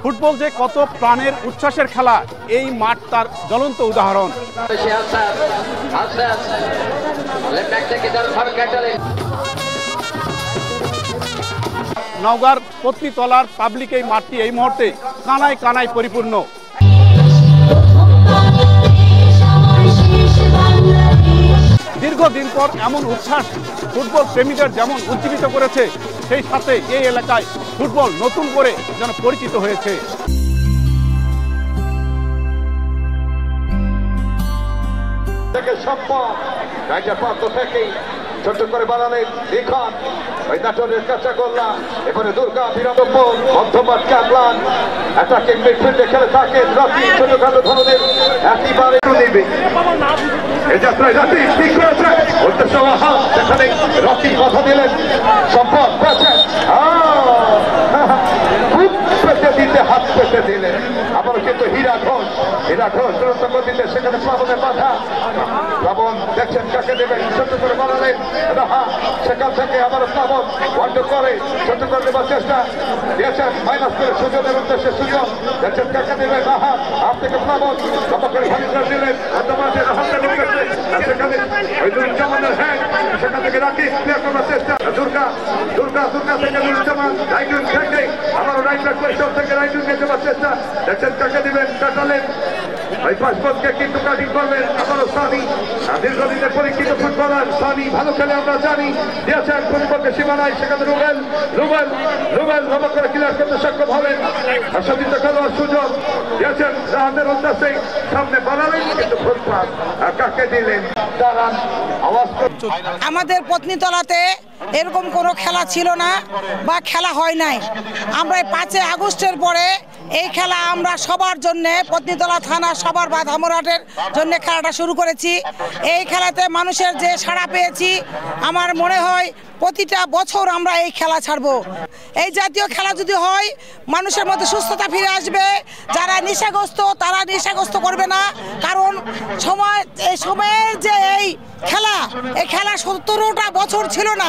Football যে কত প্রাণের উচ্ছ্বাসের খেলা, এই মাঠ তার জ্বলন্ত উদাহরণ। নওগাঁর পত্নীতলার পাবলিক এই মাঠটি এই মুহূর্তে কানায় কানায় পরিপূর্ণ। দীর্ঘদিন পর এমন উচ্ছ্বাস ফুটবল প্রেমীদের যেমন উজ্জীবিত করেছে, সেই সাথে এই এলাকায় ফুটবল নতুন করে যেন পরিচিত হয়েছে। ছোট করে বানালেন লিখন ওই নাটোরের কাঁচা গোল্লা, এবারে দুর্গা বিরামপুর মধ্যমাঠ ক্যাপলান অ্যাটাকিং মিডফিল্ডে খেলে থাকে রাতি ছোটখাটো ধরনের একেবারে নেবে এই যাত্রায় রাতি ঠিক করেছে উদ্দেশ্য সেখানে রাতি কথা দিলেন সম্পদ পেয়েছেন খুব পেতে দিতে হাত পেতে দিলেন আবারও কিন্তু হীরা ঘোষ চূড়ান্ত গতিতে সেখানে প্লাবনের বাধা প্লাবন দেখছেন কাকে দেবেন ছোট করে বানালেন সেখান থেকে আবার প্লাবন বন্ধ করে ছোট করে দেবার চেষ্টা দিয়েছেন মাইনাস করে সুযোগের উদ্দেশ্যে সুযোগ দেখছেন কাকে দেবেন হাত থেকে প্লাবন লম্বা করে ভালিকা দিলেন সেখানে ওই নুরুজ্জামানের হ্যান্ড সেখান থেকে রাখি ক্লিয়ার করার চেষ্টা দুর্গা থেকে নুরুজ্জামান রাইটুন থেকে আবারও রাইট ব্যাক পজিশন থেকে রাইটুন নিয়ে যাওয়ার চেষ্টা দেখছেন কাকে দিবেন কাটালেন ওই পাসপোর্টকে কিন্তু কাটিং করবেন আবারও সানি দীর্ঘদিনের পরীক্ষিত ফুটবলার সানি ভালো খেলে আমরা জানি দিয়েছেন প্রতিপক্ষের সীমানায় সেখানে রুবেল লম্বা করে ক্লিয়ার করতে সক্ষম হবেন সতীর্থ খেলোয়াড় সুযোগ দিয়েছেন রাহাতের উদ্দেশ্যে সামনে বানালেন কিন্তু ফুল পাস কাকে দিলেন দাঁড়ান আওয়াজ। আমাদের পত্নীতলাতে এরকম কোনো খেলা ছিল না বা খেলা হয় নাই। আমরা 5 আগস্টের পরে এই খেলা আমরা সবার জন্যে পত্নীতলা থানা সবার বাধামোরাটের জন্য খেলাটা শুরু করেছি। এই খেলাতে মানুষের যে সাড়া পেয়েছি আমার মনে হয় প্রতিটা বছর আমরা এই খেলা ছাড়বো। এই জাতীয় খেলা যদি হয় মানুষের মধ্যে সুস্থতা ফিরে আসবে, যারা নেশাগ্রস্ত তারা নেশাগ্রস্ত করবে না, কারণ এই সময়ের যে এই খেলা 17টা বছর ছিল না।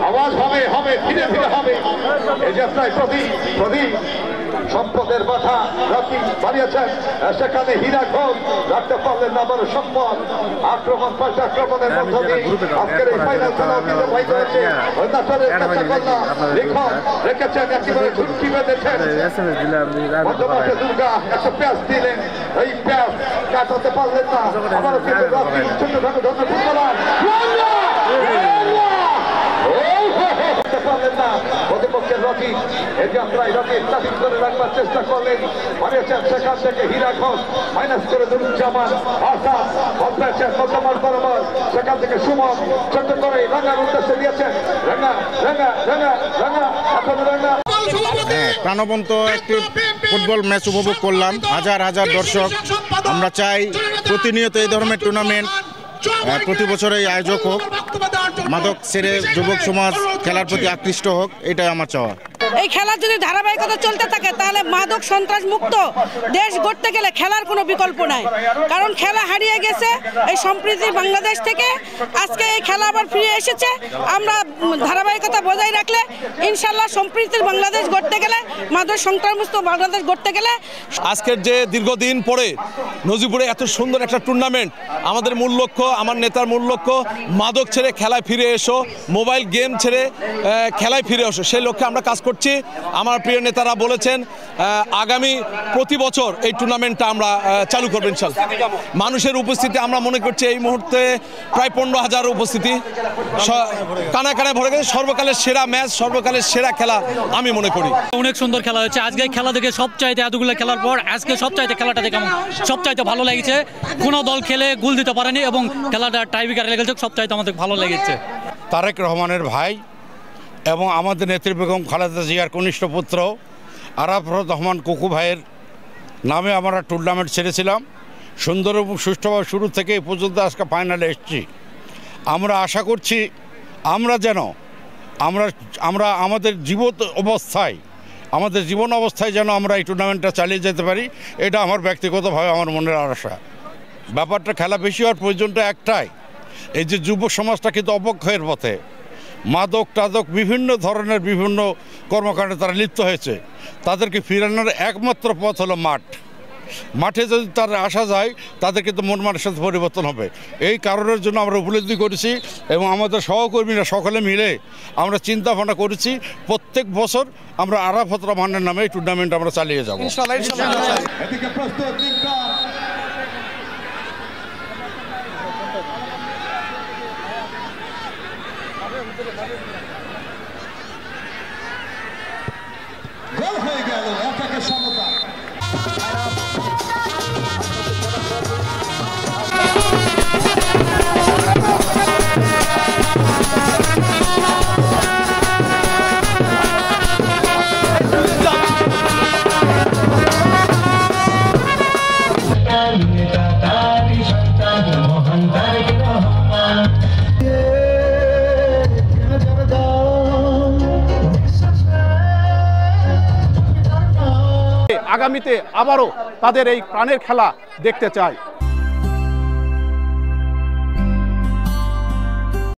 আওয়াজ হবে ধীরে ধীরে হবে এই যাত্রায় প্রদীপ সম্পদের বাধা রাতি বাড়িয়েছেন সেখানে হীরা ঘোষ রাখতে পারলেন না আবার সম্পদ আক্রমণ পাল্টা আক্রমণের মধ্য দিয়ে আজকের এই ফাইনাল খেলা অতিবাহিত হয়েছে লিখন রেখেছেন একেবারে ঝুঁকি বেঁধেছেন মধ্যমাঠে দুর্গা একটা প্যাঁচ দিলেন এই প্যাঁচ কাটাতে পারলেন না আবারও কিন্তু রাতি ছোট ধরনের ফুটবলার প্রতিপক্ষের রকি এই যাত্রায় রকি স্টাফিং করে রাখবার চেষ্টা করলেন বানিয়েছেন সেখান থেকে হীরা ঘোষ মাইনাস করে নুরুজ্জামান আসাদ বল পেয়েছেন মধ্যমাঠ বরাবর সেখান থেকে সুমন ছোট করে রাঙার উদ্দেশ্যে দিয়েছেন রাঙা এখন রাঙা প্রাণবন্ত একটি ফুটবল ম্যাচ উপভোগ করলাম। হাজার দর্শক। আমরা চাই প্রতিনিয়ত এই ধরনের টুর্নামেন্ট প্রতি বছরই আয়োজক হোক, মাদক ছেড়ে যুবক সমাজ খেলার প্রতি আকৃষ্ট হোক, এটাই আমার চাওয়া। এই খেলা যদি ধারাবাহিকতা চলতে থাকে তাহলে মাদক সন্ত্রাস মুক্ত দেশ গড়তে গেলে খেলার কোনো বিকল্প নাই, কারণ খেলা হারিয়ে গেছে এই সম্প্রীতি বাংলাদেশ থেকে। আজকে এই খেলা আবার ফিরে এসেছে, আমরা ধারাবাহিকতা বজায় রাখলে ইনশাল্লাহ সম্প্রীতির বাংলাদেশ গড়তে গেলে, মাদক সন্ত্রাসমুক্ত বাংলাদেশ গড়তে গেলে। আজকের যে দীর্ঘদিন পরে নজিপুরে এত সুন্দর একটা টুর্নামেন্ট, আমাদের মূল লক্ষ্য, আমার নেতার মূল লক্ষ্য মাদক ছেড়ে খেলায় ফিরে এসো, মোবাইল গেম ছেড়ে খেলায় ফিরে এসো, সেই লক্ষ্যে আমরা কাজ করছি। আমার প্রিয় নেতারা বলেছেন আগামী প্রতি বছর এই টুর্নামেন্টটা আমরা চালু করবেন ইনশাআল্লাহ। মানুষের উপস্থিতি আমরা মনে করছি এই মুহূর্তে প্রায় 15,000 উপস্থিতি, কানায় কানায় ভরে গেছে। সর্বকালের সেরা ম্যাচ, সর্বকালের সেরা খেলা আমি মনে করি। অনেক সুন্দর খেলা হয়েছে আজকে। খেলা দেখে সবচাইতে এতগুলো খেলার পর আজকে সবচাইতে খেলাটা দেখে আমার সবচাইতে ভালো লেগেছে। কোনো দল খেলে গোল দিতে পারেনি এবং খেলাটা টাইব্রেকারে লেগেছে, সবচাইতে আমাদের ভালো লেগেছে। তারেক রহমানের ভাই এবং আমাদের নেত্রী বেগম খালেদা জিয়ার কনিষ্ঠ পুত্র আরাফাত রহমান কুকু ভাইয়ের নামে আমরা টুর্নামেন্ট ছেড়েছিলাম। সুন্দর এবং সুষ্ঠুভাবে শুরু থেকে এই পর্যন্ত আজকে ফাইনালে এসেছি। আমরা আশা করছি আমরা যেন আমরা আমাদের জীবন অবস্থায় যেন আমরা এই টুর্নামেন্টটা চালিয়ে যেতে পারি, এটা আমার ব্যক্তিগতভাবে আমার মনের আশা। ব্যাপারটা খেলা বেশি হওয়ার প্রয়োজনটা একটাই, এই যে যুব সমাজটা কিন্তু অবক্ষয়ের পথে, মাদক টাদক বিভিন্ন ধরনের বিভিন্ন কর্মকাণ্ডে তারা লিপ্ত হয়েছে, তাদেরকে ফিরানোর একমাত্র পথ হলো মাঠে যদি তারা আসা যায় তাদের কিন্তু মন মানসিকতা পরিবর্তন হবে। এই কারণের জন্য আমরা উপলব্ধি করেছি এবং আমাদের সহকর্মীরা সকলে মিলে আমরা চিন্তা ভাবনা করেছি প্রত্যেক বছর আমরা আরাফাত রহমানের নামে এই টুর্নামেন্ট আমরা চালিয়ে যাব। এদিকে প্রস্তুত গোল হয়ে গেল, একাকে সমতা। আগামীতে আবারও তাদের এই প্রাণের খেলা দেখতে চাই।